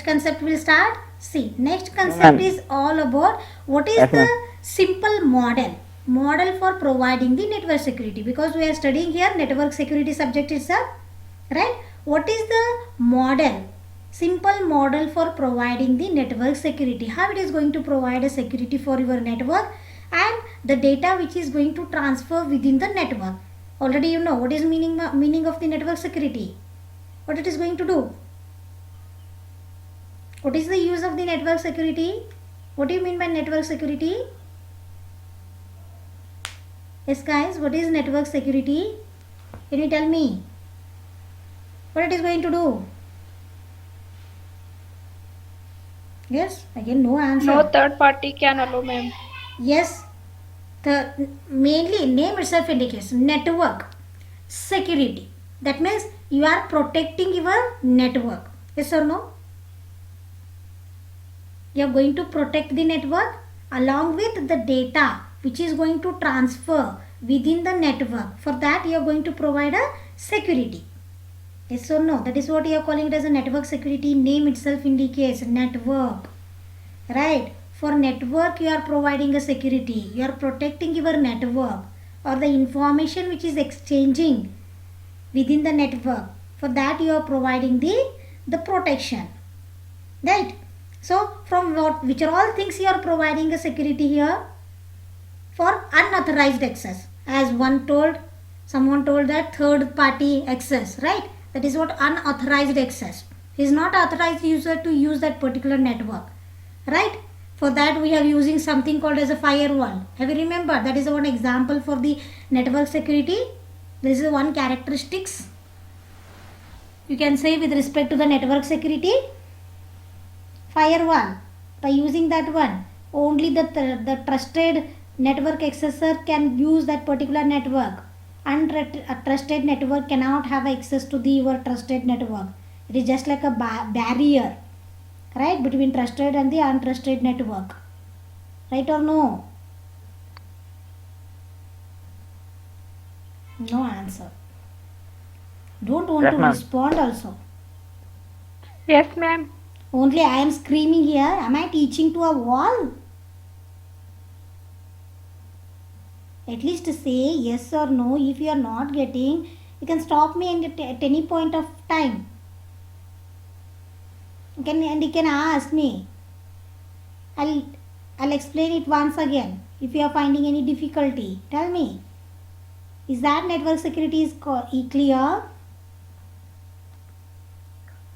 next concept will start. See, next concept is all about what is the simple model for providing the network security, because we are studying here network security subject itself, right? What is the simple model for providing the network security, how it is going to provide a security for your network and the data which is going to transfer within the network. Already you know what is meaning of the network security, what it is going to do. What is the use of the network security? What do you mean by network security? Yes guys, what is network security? Can you tell me what it is going to do? Yes, again no answer. No third party can allow, ma'am. Yes, the mainly name itself indicates network security. That means you are protecting your network. Yes or no? You are going to protect the network along with the data which is going to transfer within the network. For that you are going to provide a security. Yes or no? That is what you are calling it as a network security. Name itself indicates network. Right? For network you are providing a security. You are protecting your network or the information which is exchanging within the network. For that you are providing the protection. Right? So from which are all things you are providing a security here? For unauthorized access. As someone told that third party access, right? That is what unauthorized access. He is not authorized user to use that particular network, right? For that we are using something called as a firewall. Have you remember? That is one example for the network security. This is one characteristics you can say with respect to the network security. Firewall, by using that one only the trusted network accessor can use that particular network. Untrusted network cannot have access to your trusted network. It is just like a barrier, right, between trusted and the untrusted network. Right or no? No answer. Don't want Yes, to ma'am. respond also. Yes, ma'am. Only I am screaming here. Am I teaching to a wall? At least say yes or no. If you are not getting, you can stop me at any point of time. You can ask me. I'll explain it once again. If you are finding any difficulty, tell me. Is that network security is clear?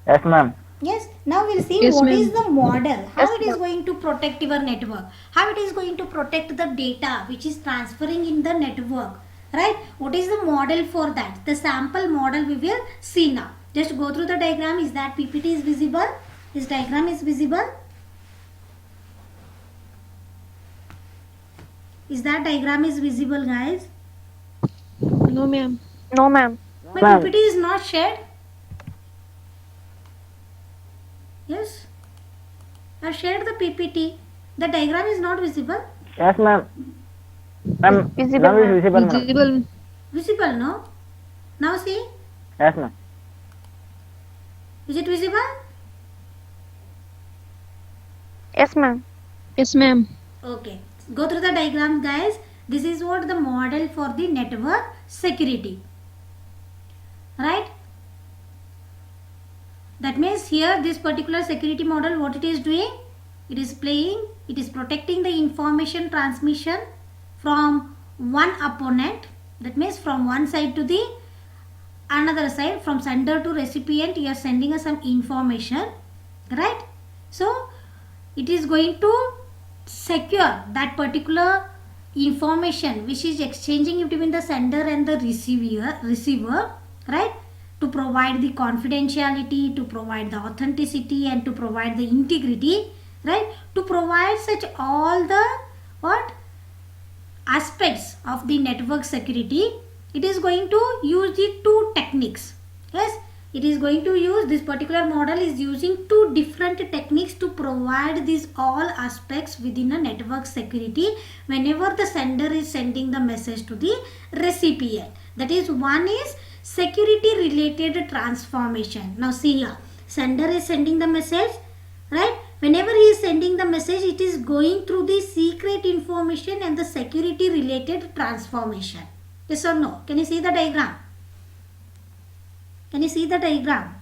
Yes, ma'am. Yes. Now we'll see Yes, what ma'am. is the model. How Yes, it is ma'am. going to protect your network. How it is going to protect the data which is transferring in the network. Right? What is the model for that? The sample model we will see now. Just go through the diagram. Is that PPT is visible? This diagram is visible? Is that diagram is visible, guys? No, ma'am. No, ma'am. My Ma'am. PPT is not shared. Yes. I shared the PPT. The diagram is not visible. Yes, ma'am. Ma'am, Visible, now ma'am. is visible, ma'am. Visible. Visible, no? Now see. Yes, ma'am. Is it visible? Yes, ma'am. Yes, ma'am. Okay. Go through the diagram, guys. This is what the model for the network security. Right? That means here this particular security model, what it is doing? It is protecting the information transmission from one opponent. That means from one side to the another side, from sender to recipient, you are sending us some information, right? So it is going to secure that particular information which is exchanging between the sender and the receiver, right? To provide the confidentiality, to provide the authenticity, and to provide the integrity, right? To provide such all the aspects of the network security, it is going to use the two techniques. Yes, it is going to use, this particular model is using two different techniques to provide these all aspects within a network security whenever the sender is sending the message to the recipient. That is, one is security related transformation. Now see here, sender is sending the message, right? Whenever he is sending the message, it is going through the secret information and the security related transformation. Yes or no? Can you see the diagram? Can you see the diagram?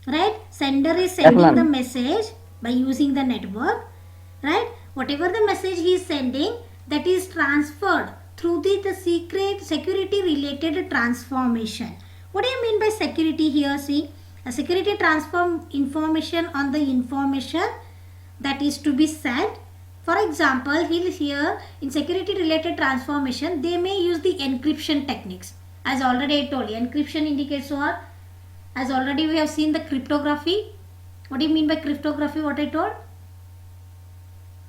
Right? Sender is sending ma'am. the message by using the network, right? Whatever the message he is sending, that is transferred through the secret security related transformation. What do you mean by security here? See, a security transform information on the information that is to be sent. For example, here in security related transformation, they may use the encryption techniques. As already I told you, encryption indicates what? As already we have seen the cryptography. What do you mean by cryptography? What I told?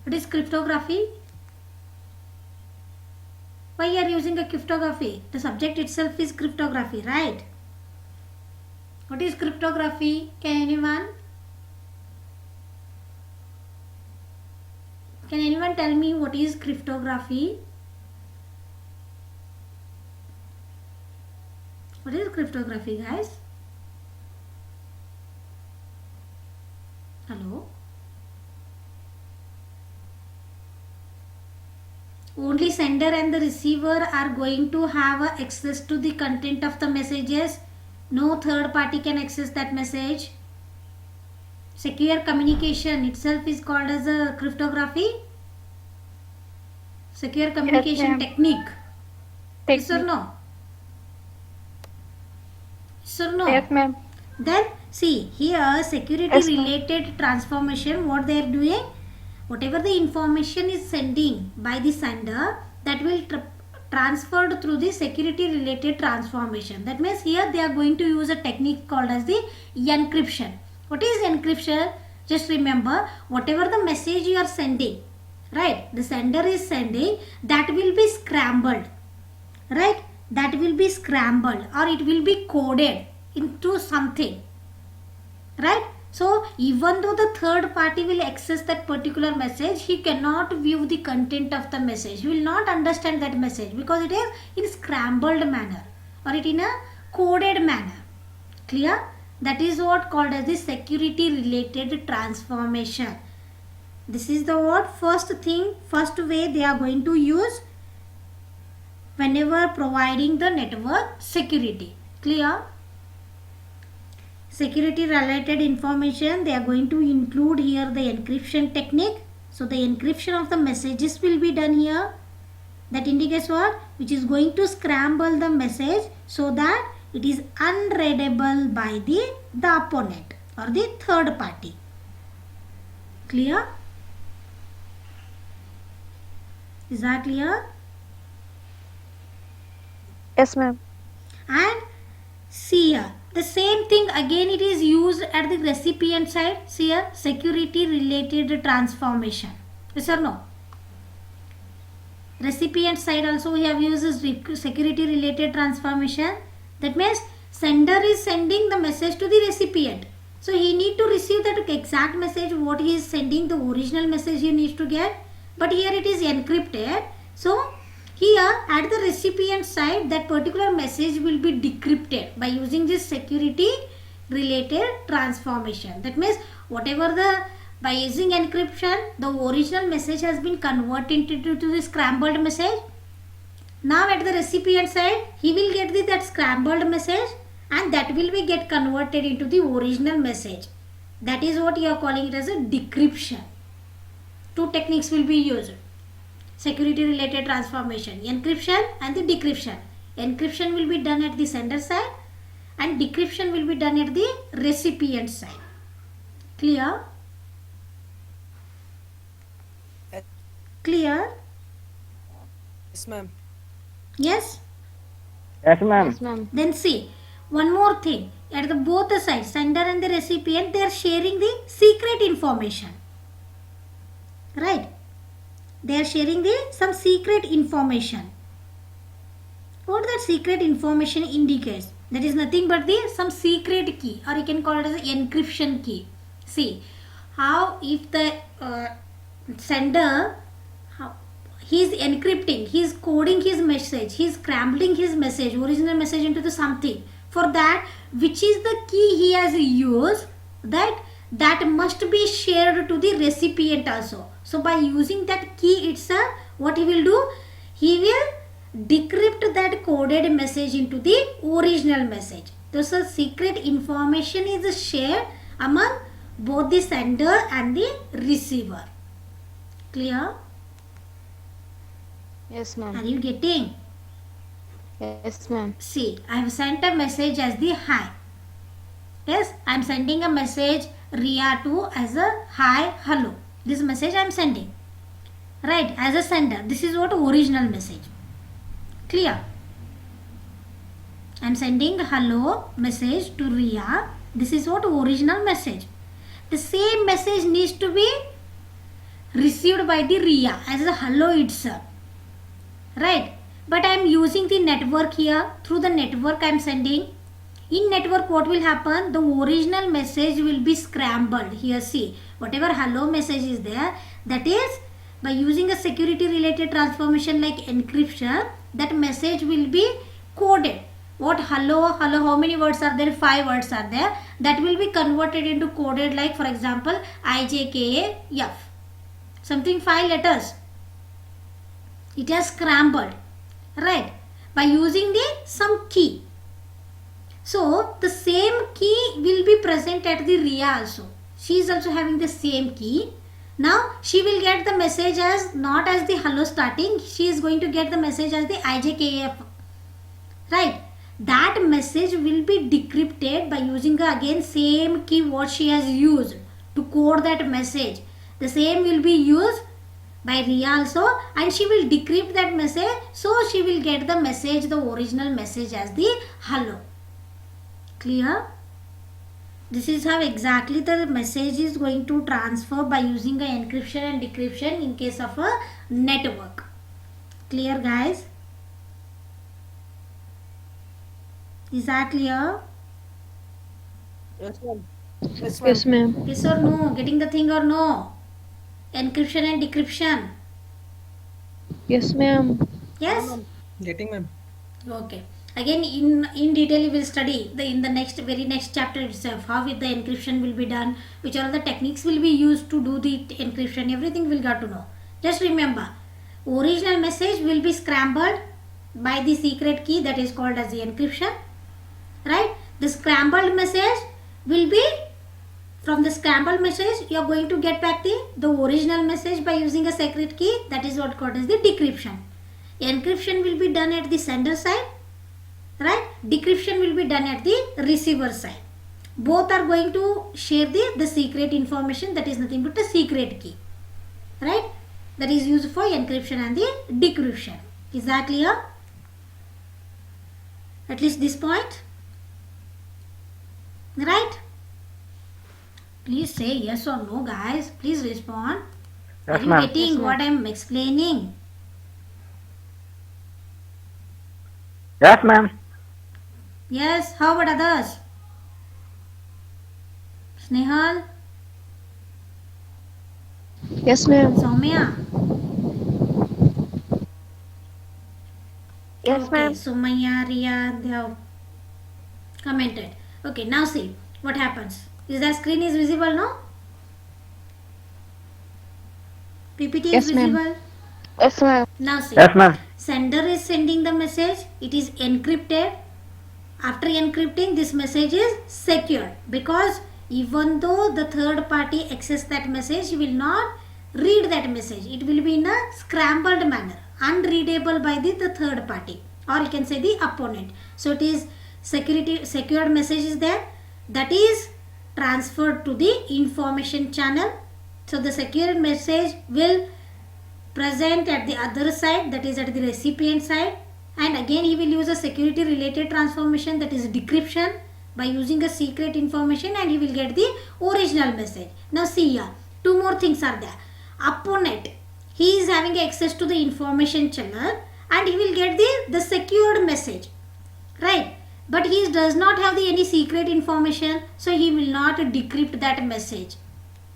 What is cryptography? Why you are using a cryptography? The subject itself is cryptography, right? What is cryptography? Can anyone tell me what is cryptography? What is cryptography, guys? Hello? Only sender and the receiver are going to have access to the content of the messages. No third party can access that message. Secure communication itself is called as a cryptography. Secure communication ma'am. technique. Yes or Technique. no? Yes or no? Yes, ma'am. Then see here, security Yes, ma'am. related transformation, what they are doing, whatever the information is sending by the sender, that will transferred through the security related transformation. That means here they are going to use a technique called as the encryption. What is encryption? Just remember, whatever the message you are sending, right, the sender is sending, that will be scrambled, right? That will be scrambled or it will be coded into something, right? So even though the third party will access that particular message, he cannot view the content of the message. He will not understand that message because it is in scrambled manner or it in a coded manner. Clear? That is what called as the security related transformation. This is the what? First thing, first way they are going to use whenever providing the network security. Clear? Security related information, they are going to include here the encryption technique. So the encryption of the messages will be done here. That indicates what? Which is going to scramble the message so that it is unreadable by the opponent or the third party. Clear? Is that clear? Yes, ma'am. And see here, the same thing again it is used at the recipient side. See here, security related transformation. Yes or no? Recipient side also we have used this security related transformation. That means sender is sending the message to the recipient. So he need to receive that exact message what he is sending, the original message he needs to get. But here it is encrypted. So here at the recipient side, that particular message will be decrypted by using this security related transformation. That means whatever by using encryption, the original message has been converted into the scrambled message. Now at the recipient side, he will get that scrambled message and that will be get converted into the original message. That is what you are calling it as a decryption. Two techniques will be used. Security related transformation, encryption and the decryption. Encryption will be done at the sender side and decryption will be done at the recipient side. Clear? Clear? Yes, ma'am. Yes? Yes, ma'am. Yes, ma'am. Then see, one more thing. At the both the sides, sender and the recipient, they are sharing the secret information. Right? They are sharing some secret information. What that secret information indicates? That is nothing but some secret key, or you can call it as an encryption key. See, how if the sender, he is encrypting, he is coding his message, he is scrambling his message, original message into the something. For that, which is the key he has used, that that must be shared to the recipient also. So by using that key itself, what he will do? He will decrypt that coded message into the original message. So secret information is shared among both the sender and the receiver. Clear? Yes, Are ma'am. you getting? Yes, ma'am. See, I have sent a message as the hi. Yes, I am sending a message Ria to as a hi, hello. This message I am sending. Right, as a sender. This is what original message. Clear? I am sending hello message to Ria. This is what original message. The same message needs to be received by the Ria as a hello itself. Right, but I am using the network here. Through the network I am sending. In network what will happen? The original message will be scrambled. Here see, whatever hello message is there, that is by using a security related transformation like encryption, that message will be coded. What hello, how many words are there? 5 words are there. That will be converted into coded, like for example IJKAF. Something 5 letters. It has scrambled, right, by using the some key. So the same key will be present at the Ria also. She is also having the same key. Now she will get the message as not as the hello starting. She is going to get the message as the IJKF. Right. That message will be decrypted by using again same key what she has used to code that message. The same will be used by Ria also, and she will decrypt that message, so she will get the message, the original message as the hello. Clear? This is how exactly the message is going to transfer by using a encryption and decryption in case of a network. Clear, guys? Is that clear? Yes, ma'am. Yes, Yes, ma'am. Yes or no? Getting the thing or no? Encryption and decryption. Yes, ma'am. Yes? Getting, ma'am. Okay. Again in detail we will study in the very next chapter itself how the encryption will be done, which are the techniques will be used to do the encryption, everything we'll got to know. Just remember, original message will be scrambled by the secret key that is called as the encryption. Right? The scrambled message will be, from the scrambled message you are going to get back the original message by using a secret key, that is what called as the decryption. Encryption will be done at the sender side. Right? Decryption will be done at the receiver side. Both are going to share the secret information, that is nothing but a secret key. Right? That is used for encryption and the decryption. Is that clear? At least this point? Right? Please say yes or no, guys. Please respond. Yes, Are you ma'am. getting Yes, ma'am. what I am explaining? Yes, ma'am. Yes. How about others? Snehal? Yes, ma'am. Soumya? Yes, Okay, ma'am. Sumaya, Ria, they have commented. Okay, now see what happens. Is that screen is visible, no? PPT is Yes, ma'am. visible. Yes, ma'am. Now see. Yes, ma'am. Sender is sending the message. It is encrypted. After encrypting, this message is secured, because even though the third party access that message, he will not read that message. It will be in a scrambled manner, unreadable by the third party, or you can say the opponent. So it is secured message is there, that is transferred to the information channel. So the secured message will present at the other side, that is at the recipient side, and again he will use a security related transformation, that is decryption, by using a secret information, and he will get the original message. Now see here, two more things are there. Opponent, he is having access to the information channel, and he will get the secured message, right? But he does not have any secret information, so he will not decrypt that message.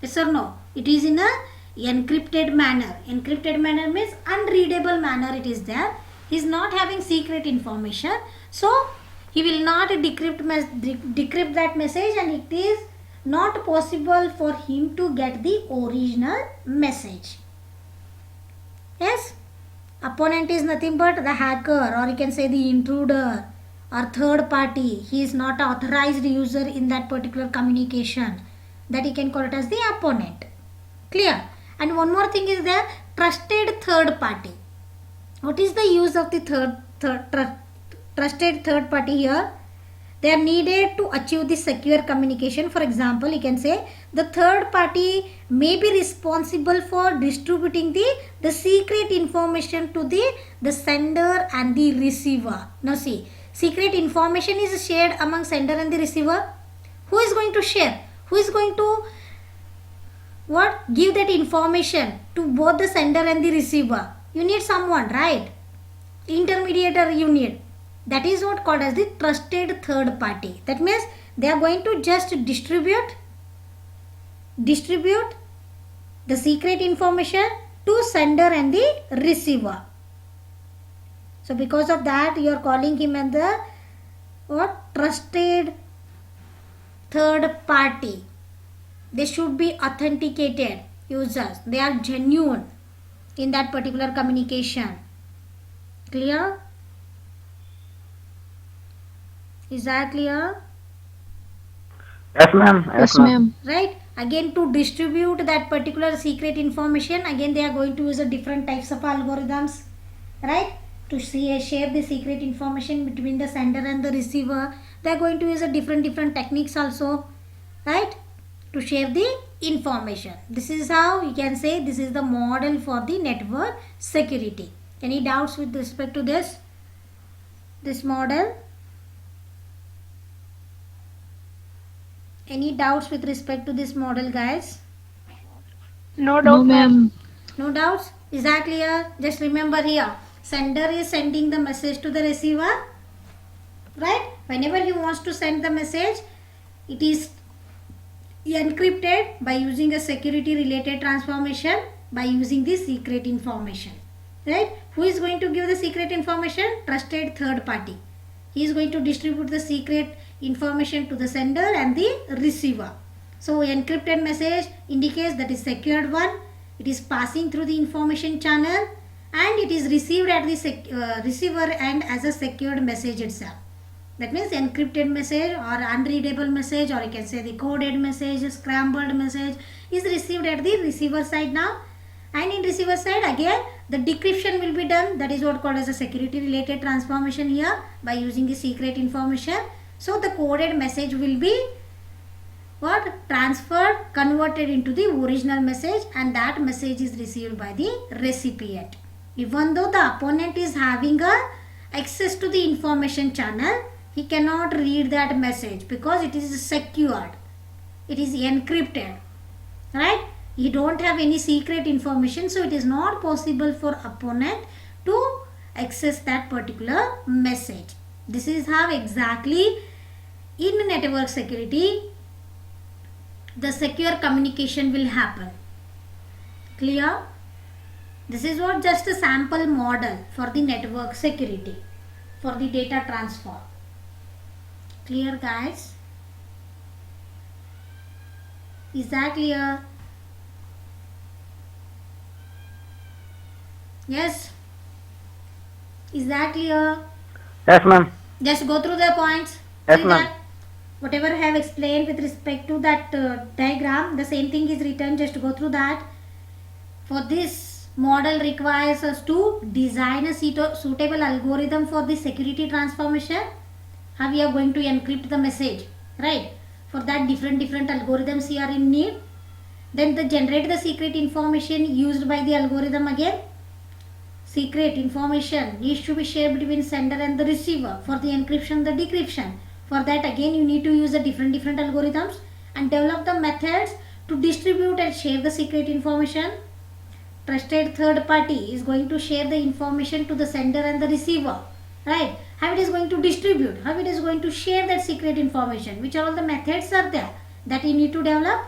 Yes or no? It is in a encrypted manner. Encrypted manner means unreadable manner it is there. He is not having secret information, so he will not decrypt that message, and it is not possible for him to get the original message. Yes, opponent is nothing but the hacker, or you can say the intruder or third party. He is not an authorized user in that particular communication. That you can call it as the opponent. Clear? And one more thing is the trusted third party. What is the use of the trusted third party here? They are needed to achieve the secure communication. For example, you can say the third party may be responsible for distributing the secret information to the sender and the receiver. Now see, secret information is shared among sender and the receiver. Who is going to share? Who is going to give that information to both the sender and the receiver? You need someone, right? Intermediator you need. That is what called as the trusted third party. That means they are going to just distribute the secret information to sender and the receiver. So because of that, you are calling him as the trusted third party. They should be authenticated users. They are genuine in that particular communication. Clear? Is that clear? Yes, ma'am. Yes, ma'am. Right? Again, to distribute that particular secret information, again they are going to use a different types of algorithms. Right? To share the secret information between the sender and the receiver, they are going to use a different techniques also. Right? To share the information. This is how you can say this is the model for the network security. Any doubts with respect to this model? Any doubts with respect to this model, guys? No No, doubt, ma'am. ma'am. No doubts? Is that clear? Just remember here, sender is sending the message to the receiver, right? Whenever he wants to send the message, it is encrypted by using a security related transformation, by using the secret information, right? Who is going to give the secret information? Trusted third party. He is going to distribute the secret information to the sender and the receiver. So encrypted message indicates that is secured one. It is passing through the information channel and it is received at the receiver end as a secured message itself. That means encrypted message or unreadable message, or you can say the coded message, scrambled message is received at the receiver side now. And in receiver side again the decryption will be done. That is what called as a security related transformation here by using the secret information. So the coded message will be transferred, converted into the original message, and that message is received by the recipient. Even though the opponent is having access to the information channel, he cannot read that message because it is secured. It is encrypted, right? You don't have any secret information, so it is not possible for opponent to access that particular message. This is how exactly in network security the secure communication will happen. Clear? This is what just a sample model for the network security, for the data transfer. Clear, guys? Is that clear? Yes? Is that clear? Yes, ma'am. Just go through the points. Yes, See ma'am. that? Whatever I have explained with respect to that diagram, the same thing is written. Just go through that. For this model requires us to design a suitable algorithm for the security transformation. How we are going to encrypt the message, right? For that different algorithms here in need. Then the generate the secret information used by the algorithm again. Secret information needs to be shared between sender and the receiver for the encryption, the decryption. For that again you need to use the different algorithms and develop the methods to distribute and share the secret information. Trusted third party is going to share the information to the sender and the receiver, right? How it is going to distribute, how it is going to share that secret information, which are all the methods are there that you need to develop,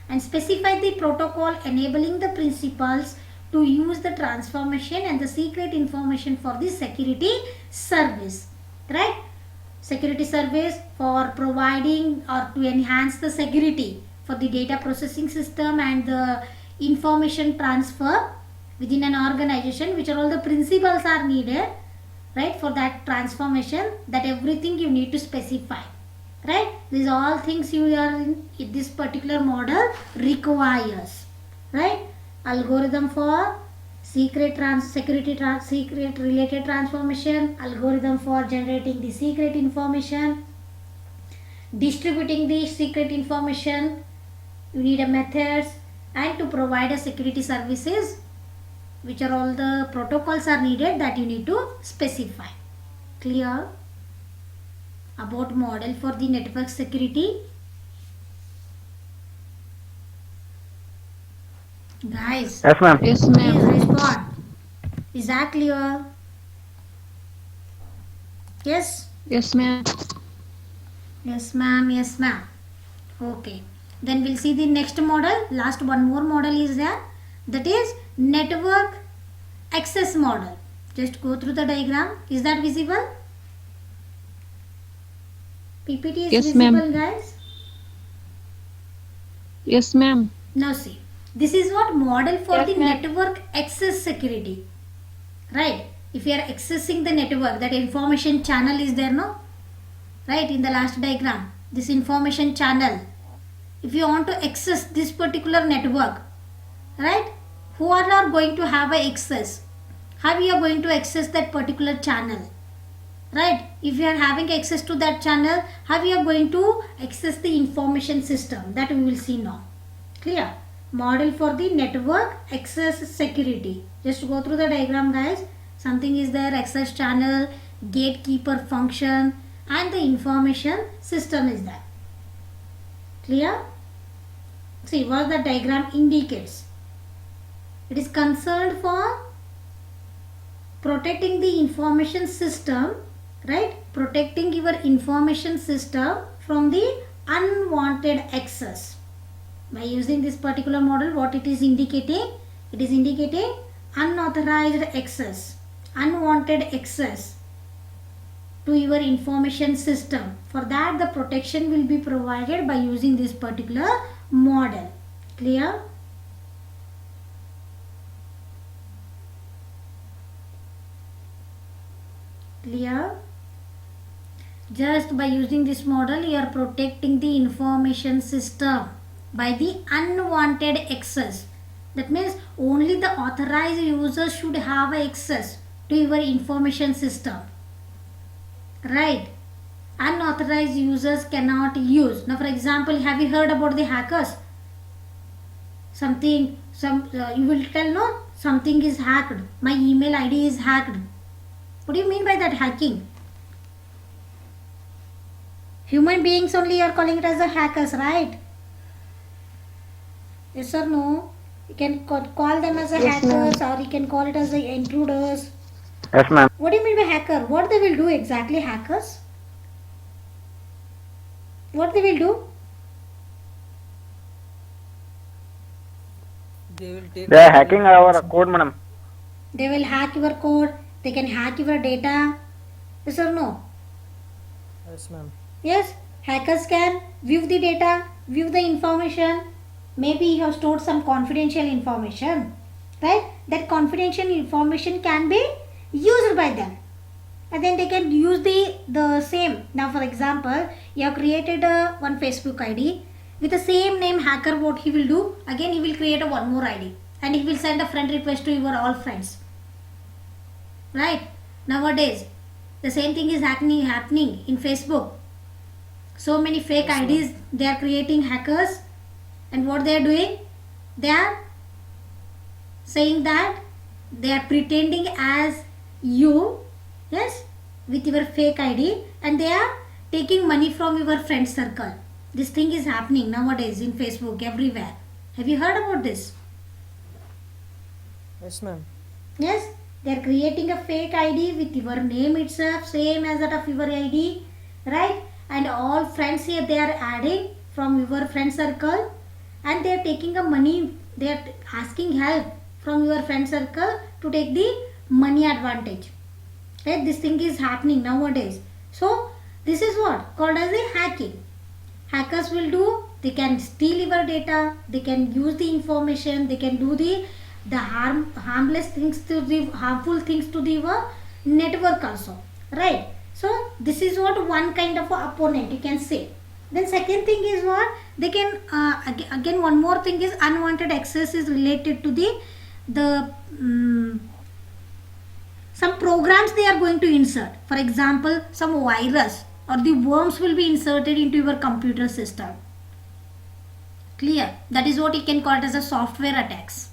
and specify the protocol enabling the principals to use the transformation and the secret information for the security service, right? Security service for providing or to enhance the security for the data processing system and the information transfer within an organization, which are all the principles are needed, right, for that transformation. That everything you need to specify, right. These all things you are in this particular model requires, right. Algorithm for secret related transformation, algorithm for generating the secret information, distributing the secret information, you need a methods, and to provide a security services, which are all the protocols are needed that you need to specify. Clear about model for the network security? Guys, Yes, ma'am. Yes, please ma'am. respond. Is that clear? Yes? Yes, ma'am. Yes, ma'am. Yes, ma'am. Okay. Then we'll see the next model. Last one more model is there. That is network access model. Just go through the diagram. Is that visible? PPT is Yes, visible, ma'am. guys? Yes, ma'am. Now see. This is what model for Yes, the ma'am. network access security. Right? If you are accessing the network, that information channel is there, no? Right? In the last diagram, this information channel. If you want to access this particular network, right? Who are not going to have a access? How you are going to access that particular channel? Right? If you are having access to that channel, how you are going to access the information system? That we will see now. Clear? Model for the network access security. Just go through the diagram, guys. Something is there, access channel, gatekeeper function, and the information system is there. Clear? See what the diagram indicates. It is concerned for protecting the information system, right? Protecting your information system from the unwanted access. By using this particular model, what it is indicating? It is indicating unauthorized access, unwanted access to your information system. For that, the protection will be provided by using this particular model. Clear? Clear? Just by using this model, you are protecting the information system by the unwanted access. That means only the authorized users should have access to your information system. Right? Unauthorized users cannot use. Now, for example, have you heard about the hackers? You will tell, no, something is hacked. My email ID is hacked. What do you mean by that hacking? Human beings only are calling it as the hackers, right? Yes or no? You can call them as the Yes, ma'am. hackers, or you can call it as the intruders. Yes, ma'am. What do you mean by hacker? What they will do exactly, hackers? What they will do? They will take. They are hacking our code, madam. They will hack your code. They can hack your data. Yes or no? Yes, ma'am. Yes, hackers can view the data, view the information. Maybe you have stored some confidential information, right? That confidential information can be used by them, and then they can use the same. Now, for example, you have created one Facebook ID with the same name hacker. What he will do? Again, he will create one more ID, and he will send a friend request to your all friends. Right? Nowadays, the same thing is happening in Facebook. So many fake Yes, ma'am. IDs they are creating, hackers, and what they are doing? They are saying that they are pretending as you, yes, with your fake ID, and they are taking money from your friend circle. This thing is happening nowadays in Facebook everywhere. Have you heard about this? Yes, ma'am. Yes, they are creating a fake ID with your name itself, same as that of your ID, right? And all friends here they are adding from your friend circle, and they are taking a money. They are asking help from your friend circle to take the money advantage. Right? This thing is happening nowadays. So this is what called as the hacking. Hackers will do they can steal your data, they can use the information, they can do the harmless things to the harmful things to the your network also, right? So this is what one kind of a opponent you can say. Then second thing is what they can again one more thing is unwanted access is related to the some programs they are going to insert. For example, some virus or the worms will be inserted into your computer system. Clear? That is what you can call it as a software attacks.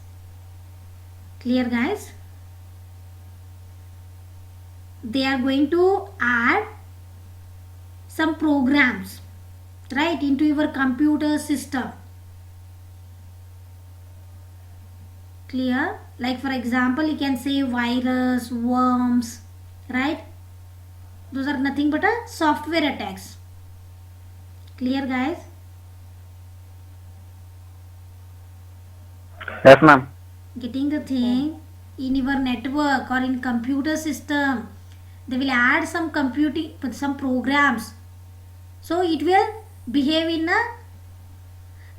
Clear, guys? They are going to add some programs, right, into your computer system. Clear? Like for example, you can say virus, worms, right? Those are nothing but a software attacks. Clear, guys? Yes, ma'am. Getting the thing in your network or in computer system, they will add some computing, some programs. So it will behave in a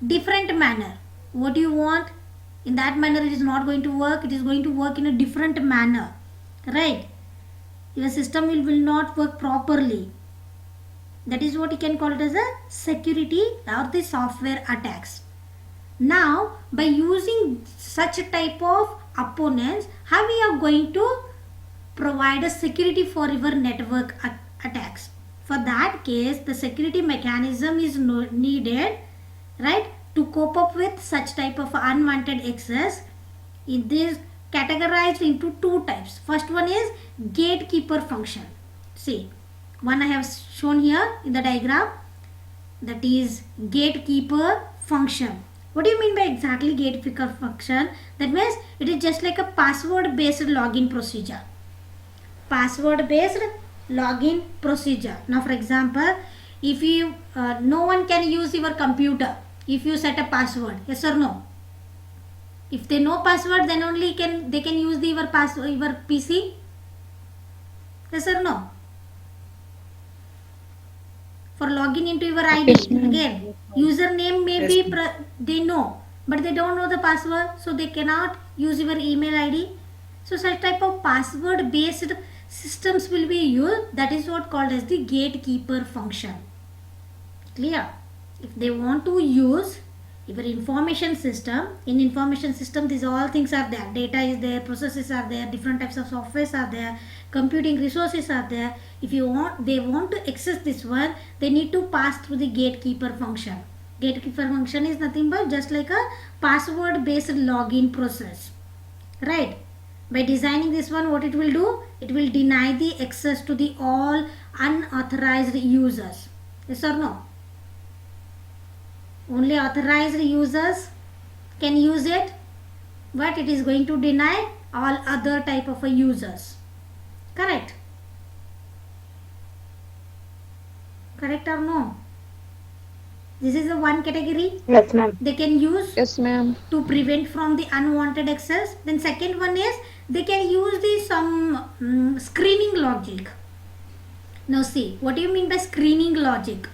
different manner. What you want, in that manner it is not going to work. It is going to work in a different manner, right? Your system will not work properly. That is what you can call it as a security or the software attacks. Now, by using such a type of opponents, how we are going to provide a security for your network attacks? For that case, the security mechanism is needed, right, to cope up with such type of unwanted access. It is categorized into two types. First one is gatekeeper function. See, one I have shown here in the diagram, that is gatekeeper function. What do you mean by exactly gatekeeper function? That means it is just like a password based login procedure. Password based login procedure. Now for example, if you no one can use your computer if you set a password, yes or no? If they know password, then only they can use your password, your PC, yes or no? For login into your ID, Yes, ma'am. again username may Yes, be they know, but they don't know the password, so they cannot use your email ID. So such type of password based systems will be used. That is what called as the gatekeeper function. Clear? If they want to use your information system, in information system these all things are there. Data is there, processes are there, different types of softwares are there, computing resources are there. If they want to access this one, they need to pass through the gatekeeper function. Gatekeeper function is nothing but just like a password based login process, right? By designing this one, what it will do, it will deny the access to the all unauthorized users. Yes or no? Only authorized users can use it, but it is going to deny all other type of users. Correct? Correct or no? This is the one category Yes, ma'am. they can use Yes, ma'am. to prevent from the unwanted access. Then second one is they can use the some screening logic. Now see, what do you mean by screening logic?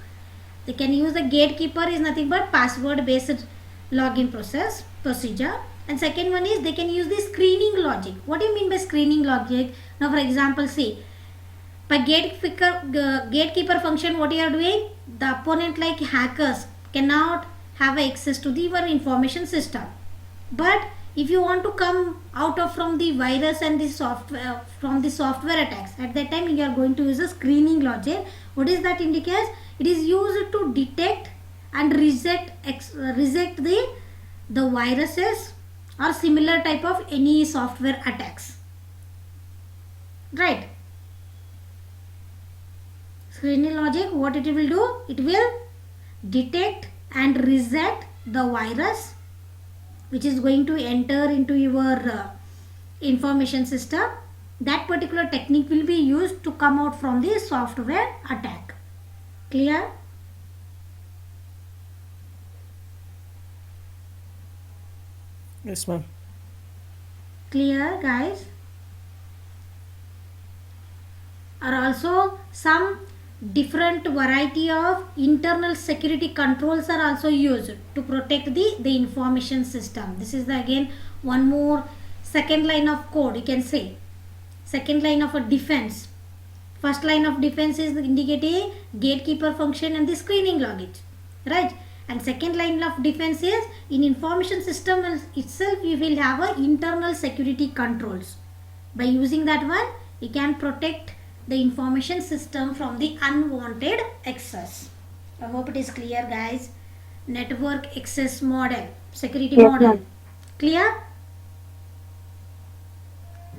They can use the gatekeeper is nothing but password based login procedure. And second one is they can use the screening logic. What do you mean by screening logic? Now for example, see, by gatekeeper function, what you are doing, the opponent like hackers cannot have access to the your information system. But if you want to come out of from the virus and the software from the software attacks, at that time you are going to use a screening logic. What is that indicates? It is used to detect and reject the viruses or similar type of any software attacks, right? Screening logic, what it will do, it will detect and reject the virus which is going to enter into your information system. That particular technique will be used to come out from the software attack. Clear? Yes, ma'am. Clear, guys? Or also some different variety of internal security controls are also used to protect the information system. This is the, again one more second line of code, you can say second line of a defense. First line of defense is indicating gatekeeper function and the screening logic, right? And second line of defense is in information system itself you will have a internal security controls. By using that one you can protect the information system from the unwanted access. I hope it is clear, guys. Network access model, security model. Clear?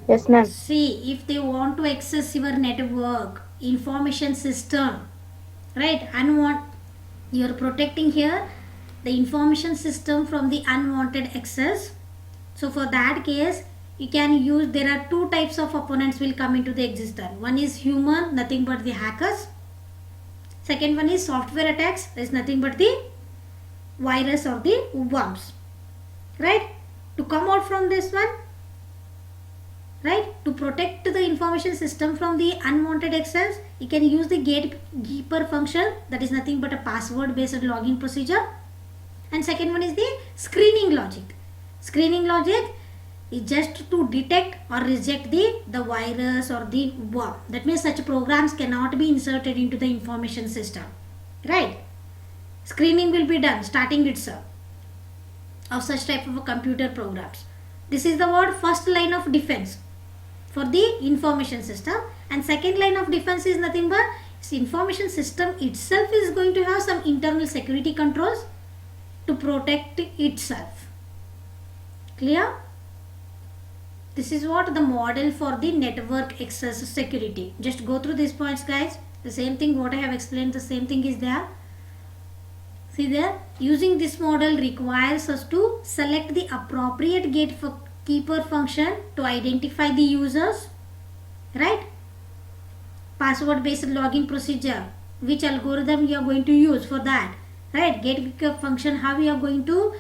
Yes, ma'am. See, if they want to access your network information system, right, you are protecting here the information system from the unwanted access. So for that case you can use, there are two types of opponents will come into the existence. One is human, nothing but the hackers. Second one is software attacks, is nothing but the virus or the worms, right? To come out from this one, right, to protect the information system from the unwanted access, you can use the gatekeeper function, that is nothing but a password based login procedure. And second one is the screening logic. Screening logic is just to detect or reject the virus or the worm. That means such programs cannot be inserted into the information system, right? Screening will be done starting itself of such type of computer programs. This is the word first line of defense for the information system. And second line of defense is nothing but information system itself is going to have some internal security controls to protect itself. Clear? This is what the model for the network access security. Just go through these points, guys. The same thing what I have explained, the same thing is there. See there, using this model requires us to select the appropriate gatekeeper function to identify the users, right? Password based login procedure, which algorithm you are going to use for that, right? Gatekeeper function, how you are going to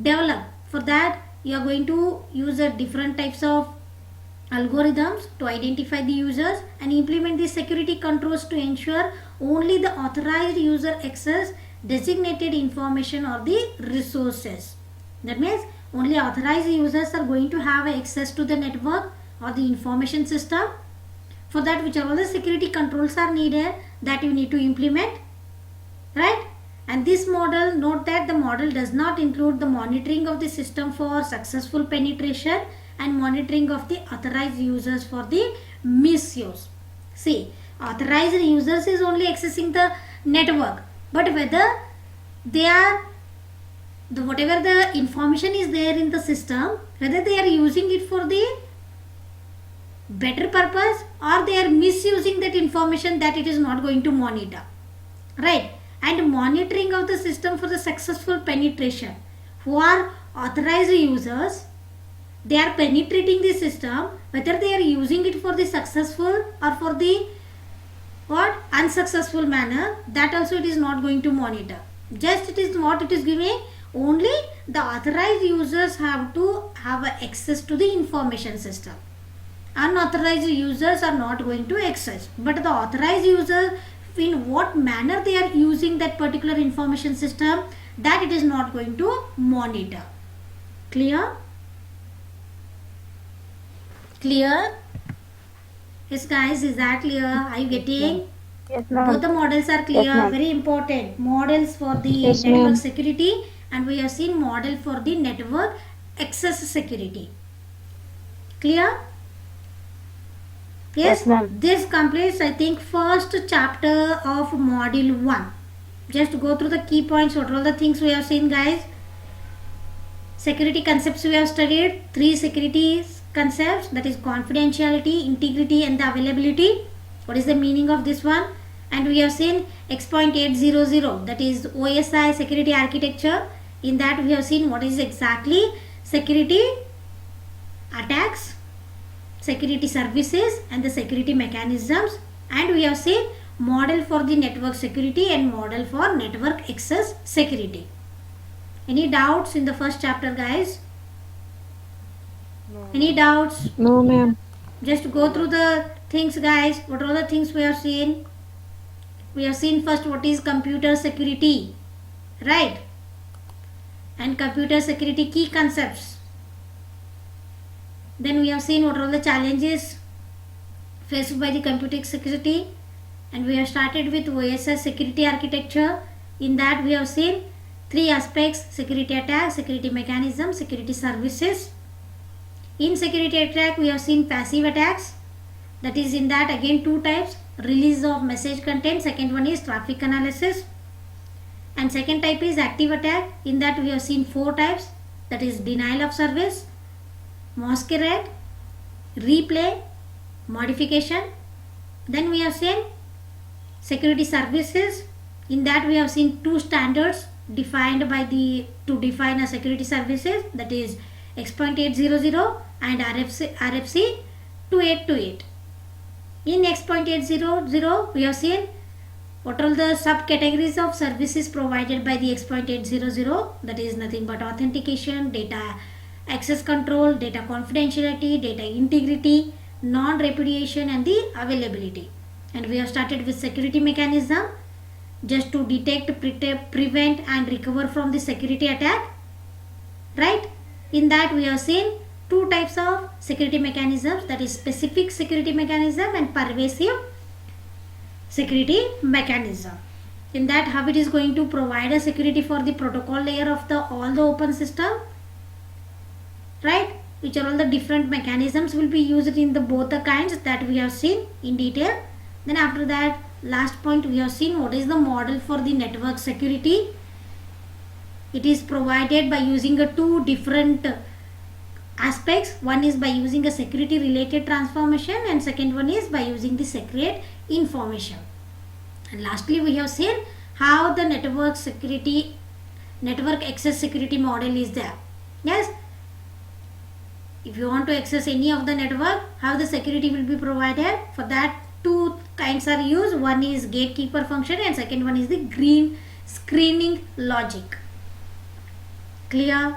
develop. For that you are going to use a different types of algorithms to identify the users and implement the security controls to ensure only the authorized user access designated information or the resources. That means only authorized users are going to have access to the network or the information system. For that, which are all the security controls are needed, that you need to implement, right? And this model, note that the model does not include the monitoring of the system for successful penetration and monitoring of the authorized users for the misuse. See, authorized users is only accessing the network, but whether they are whatever the information is there in the system, whether they are using it for the better purpose or they are misusing that information, that it is not going to monitor, right? And monitoring of the system for the successful penetration, who are authorized users, they are penetrating the system, whether they are using it for the successful or for the what unsuccessful manner, that also it is not going to monitor. Just it is what it is giving, only the authorized users have to have access to the information system. Unauthorized users are not going to access, but the authorized users, in what manner they are using that particular information system, that it is not going to monitor. Clear? Clear? Yes, guys, is that clear? Are you getting? Yes, Both ma'am. the models are clear. Yes, ma'am. Very important models for the Yes, network ma'am. security, and we have seen model for the network access security. Clear? Yes, ma'am. this completes, I think, first chapter of module 1. Just go through the key points. What are all the things we have seen, guys? Security concepts we have studied. 3 security concepts, that is confidentiality, integrity and the availability. What is the meaning of this one? And we have seen X.800, that is OSI security architecture. In that we have seen what is exactly security attacks, security services and the security mechanisms, and we have seen model for the network security and model for network access security. Any doubts in the first chapter, guys? Any doubts? No, ma'am. Just go through the things, guys. What are the things we have seen? we have seen first what is computer security, right? And computer security key concepts. Then we have seen what are the challenges faced by the computer security, and we have started with OSS security architecture. In that we have seen three aspects: security attack, security mechanism, security services. In security attack we have seen passive attacks, that is in that again two types: release of message content, second one is traffic analysis. And second type is active attack. In that we have seen four types, that is denial of service, masquerade, replay, modification. Then we have seen security services. In that we have seen two standards defined by to define a security services, that is X.800 and RFC 2828. In X.800 we have seen what are the subcategories of services provided by the X.800, that is nothing but authentication, data access control, data confidentiality, data integrity, non-repudiation and the availability. And we have started with security mechanism, just to detect, prevent and recover from the security attack, right? In that we have seen two types of security mechanisms, that is specific security mechanism and pervasive security mechanism. In that how it is going to provide a security for the protocol layer of all the open system, right? Which are all the different mechanisms will be used in the both the kinds that we have seen in detail. Then after that, last point, we have seen what is the model for the network security. It is provided by using two different aspects. One is by using a security related transformation and second one is by using the secret information. And lastly we have seen how the network access security model is there. Yes, if you want to access any of the network, how the security will be provided. For that two kinds are used. One is gatekeeper function and second one is the screening logic. Clear?